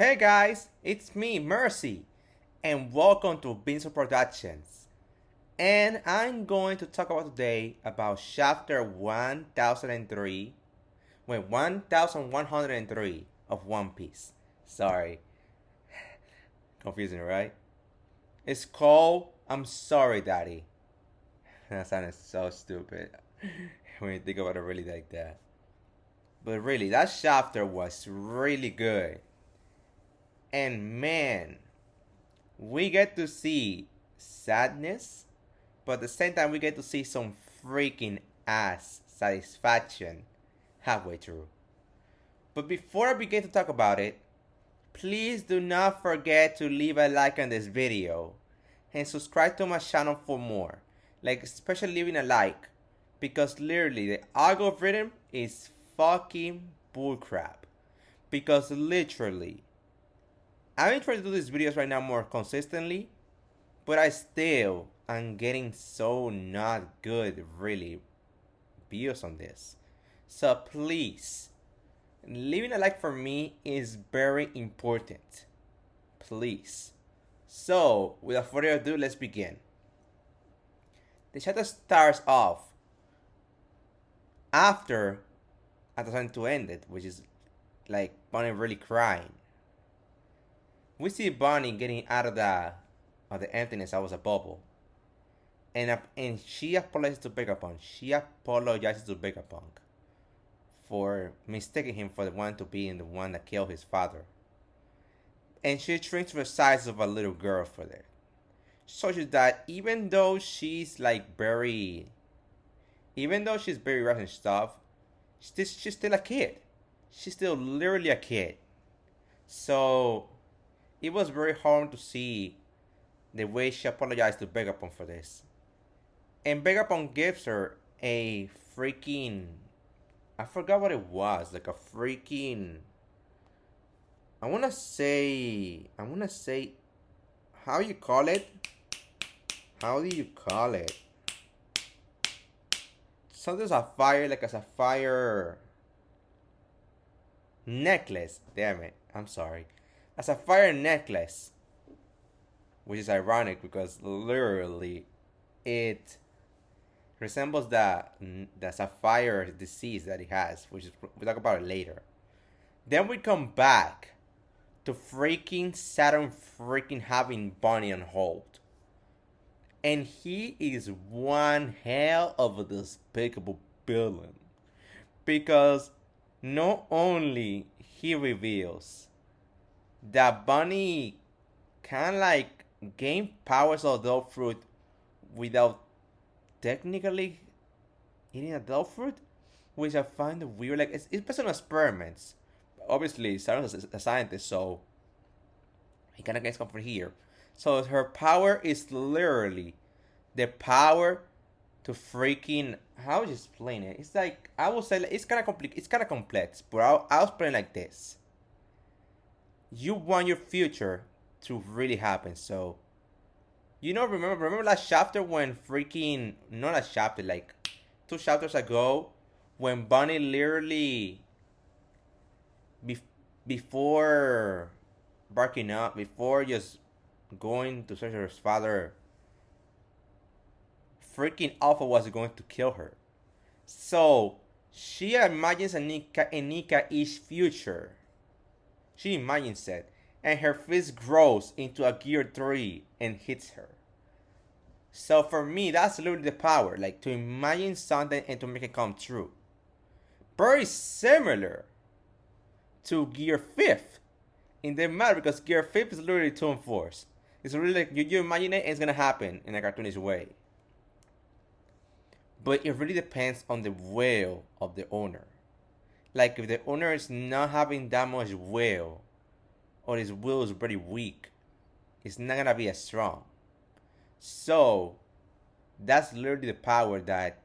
Hey guys, it's me, Mercy, and welcome to Vincent Productions. And I'm going to talk about today about chapter 1003, 1103 of One Piece. Sorry, confusing, right? It's called I'm Sorry, Daddy. That sounded so stupid when you think about it really like that. But really, that chapter was really good. And man, we get to see sadness, but at the same time, we get to see some freaking ass satisfaction halfway through. But before I begin to talk about it, please do not forget to leave a like on this video and subscribe to my channel for more. Like, especially leaving a like, because literally the algorithm is fucking bullcrap. Because literally, I've been trying to do these videos right now more consistently, but I still am getting so not good really views on this. So please, leaving a like for me is very important. Please. So without further ado, let's begin. The chapter starts off after the time to end it, which is like Bonney really crying. We see Bonney getting out of the emptiness that was a bubble. And she apologizes to Vegapunk. She apologizes to Vegapunk for mistaking him for the one to be the one that killed his father. And she shrinks to the size of a little girl for that. Shows you that even though she's very rough and stuff, she's still a kid. She's still literally a kid. So it was very hard to see the way she apologized to Vegapunk for this. And Vegapunk gives her a freaking, I forgot what it was, like a freaking, I wanna say, how you call it? How do you call it? Something sapphire, like a sapphire necklace. Damn it, I'm sorry. A sapphire necklace. Which is ironic because literally it resembles the sapphire disease that he has, which is we'll talk about it later. Then we come back to freaking Saturn freaking having Bonney on hold. And he is one hell of a despicable villain. Because not only he reveals that Bonney kind of gain powers of adult fruit without technically eating adult fruit, which I find weird. Like, it's based on experiments. Obviously, Sarah's a scientist, so he kind of gets comfort here. So her power is literally the power to freaking, how would you explain it? It's like, I would say it's kind of complex, but I'll explain it like this. You want your future to really happen, so remember last chapter when freaking, not last chapter, like 2 chapters ago, when Bonney literally before barking up, before just going to search for his father, freaking Alpha was going to kill her. So she imagines a Nika-ish future. She imagines it, and her fist grows into a gear 3 and hits her. So for me, that's literally the power, like to imagine something and to make it come true. Very similar to gear 5th in the matter, because gear 5th is literally tone force. It's really like you imagine it and it's gonna happen in a cartoonish way. But it really depends on the will of the owner. Like, if the owner is not having that much will, or his will is very weak, it's not gonna be as strong. So that's literally the power that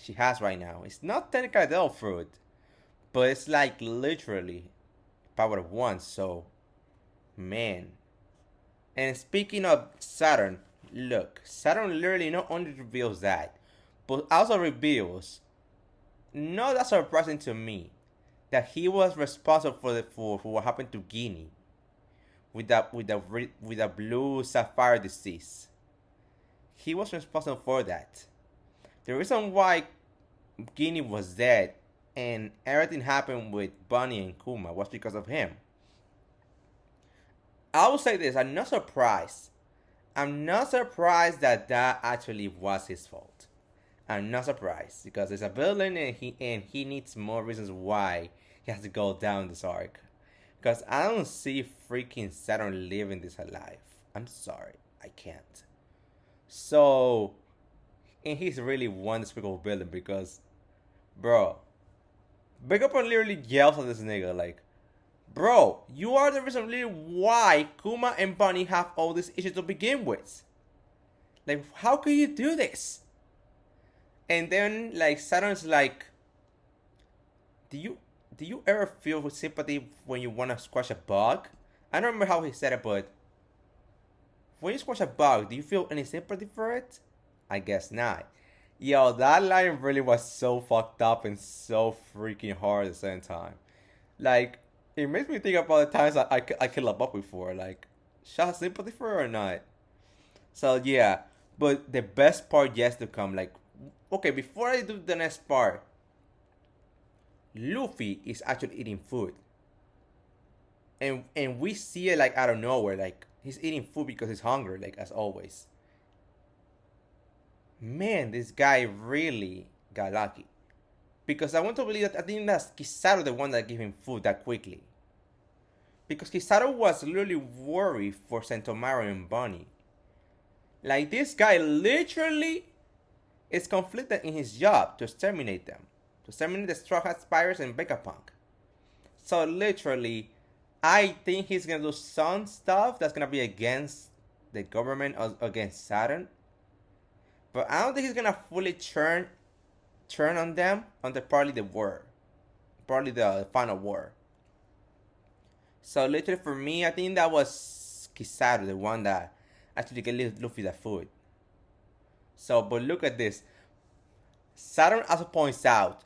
she has right now. It's not technically adult fruit, but it's like literally power of 1. So man. And speaking of Saturn, look, Saturn literally not only reveals that, but also reveals, not that surprising to me, that he was responsible for what happened to Ginny. with the blue sapphire disease. He was responsible for that. The reason why Ginny was dead and everything happened with Bonney and Kuma was because of him. I will say this: I'm not surprised. I'm not surprised that that actually was his fault. I'm not surprised because he's a villain and he needs more reasons why he has to go down this arc. Because I don't see freaking Saturn living this alive. I'm sorry, I can't. So, and he's really one despicable villain because, bro, Big Up literally yells at this nigga like, bro, you are the reason really why Kuma and Bonney have all these issues to begin with. Like, how could you do this? And then like Saturn's like, do you ever feel sympathy when you wanna squash a bug? I don't remember how he said it, but when you squash a bug, do you feel any sympathy for it? I guess not. Yo, that line really was so fucked up and so freaking hard at the same time. Like, it makes me think about the times I killed a bug before. Like, should I have sympathy for her or not? So yeah, but the best part yet to come. Like, okay, before I do the next part, Luffy is actually eating food, and we see it like out of nowhere. Like he's eating food because he's hungry, like as always. Man, this guy really got lucky. Because I want to believe that I think that's Kizaru the one that gave him food that quickly. Because Kizaru was literally worried for Sentomaru and Bonney. Like this guy literally is conflicted in his job to exterminate them. To exterminate the Straw Hat Spiders and Vegapunk. So literally, I think he's gonna do some stuff that's gonna be against the government or against Saturn. But I don't think he's gonna fully turn on them until probably the war. Probably the final war. So literally for me, I think that was Kizaru, the one that actually gave Luffy the food. So, but look at this. Saturn also points out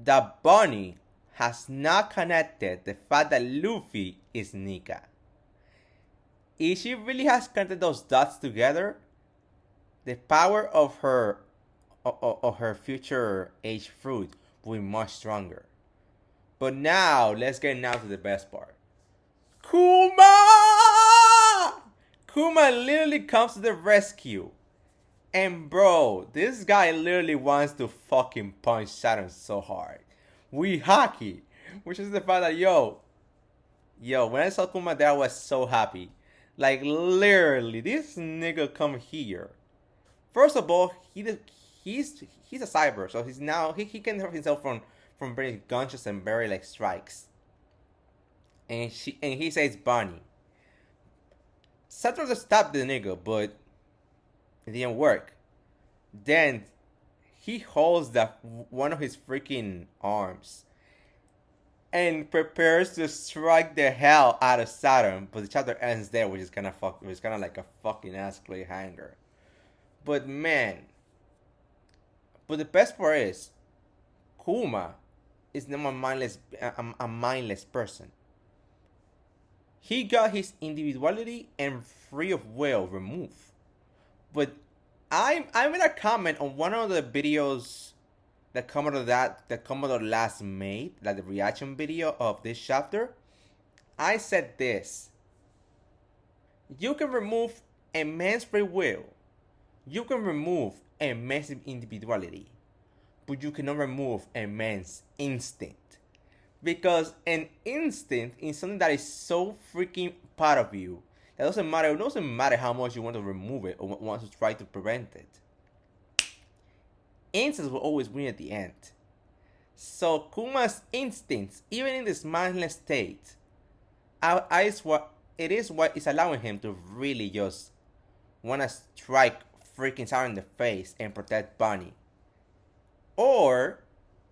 that Bonney has not connected the fact that Luffy is Nika. If she really has connected those dots together, the power of her future age fruit will be much stronger. But now, let's get now to the best part. Kuma! Kuma literally comes to the rescue. And bro, this guy literally wants to fucking punch Saturn so hard. We hockey. Which is the fact that, yo, when I saw Kuma there, I was so happy. Like, literally, this nigga come here. First of all, he's a cyber, so he's now, he can help himself from very gunshots and very, like, strikes. And he says Bonney. Saturn just stopped the nigga, but it didn't work. Then he holds one of his freaking arms and prepares to strike the hell out of Saturn. But the chapter ends there, which is kind of like a fucking ass cliffhanger. But man, the best part is Kuma is not a mindless person. He got his individuality and free of will removed. But I made a comment on one of the videos that Commodore last made, like the reaction video of this chapter. I said this: you can remove a man's free will, you can remove a man's individuality, but you cannot remove a man's instinct. Because an instinct is something that is so freaking part of you. It doesn't matter how much you want to remove it or want to try to prevent it. Instincts will always win at the end. So Kuma's instincts, even in this mindless state, it is what is allowing him to really just want to strike freaking Saturn in the face and protect Bonney. Or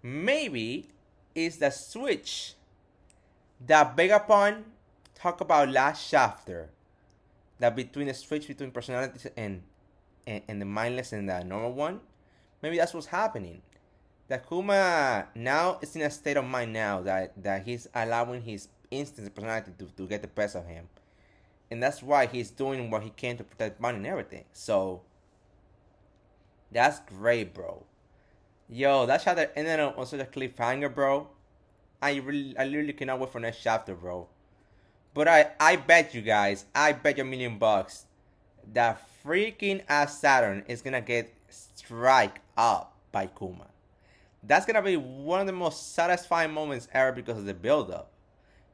maybe it's the switch that Vegapunk talked about last chapter. That between the switch between personalities and the mindless and the normal one. Maybe that's what's happening. That Kuma now is in a state of mind now that he's allowing his instincts and personality to get the best of him. and that's why he's doing what he can to protect Bonney and everything. So that's great, bro. Yo, that chapter ended on such a cliffhanger, bro. I literally cannot wait for next chapter, bro. But I bet you guys, I bet you $1,000,000 that freaking ass Saturn is gonna get strike up by Kuma. That's gonna be one of the most satisfying moments ever because of the build up.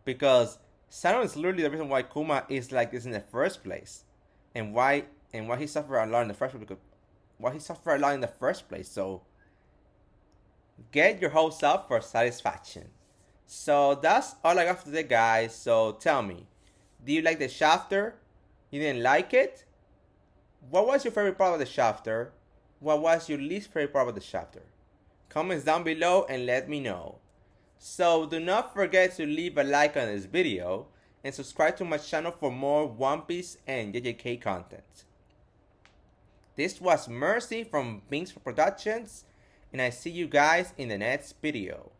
Because Saturn is literally the reason why Kuma is like this in the first place. And why he suffered a lot in the first place, because why he suffered a lot in the first place. So get your hopes up for satisfaction. So that's all I got for today, guys. So tell me, do you like the chapter? You didn't like it? What was your favorite part of the chapter? What was your least favorite part of the chapter? Comments down below and let me know. So do not forget to leave a like on this video and subscribe to my channel for more One Piece and JJK content. This was Mercy from Binks Productions, and I see you guys in the next video.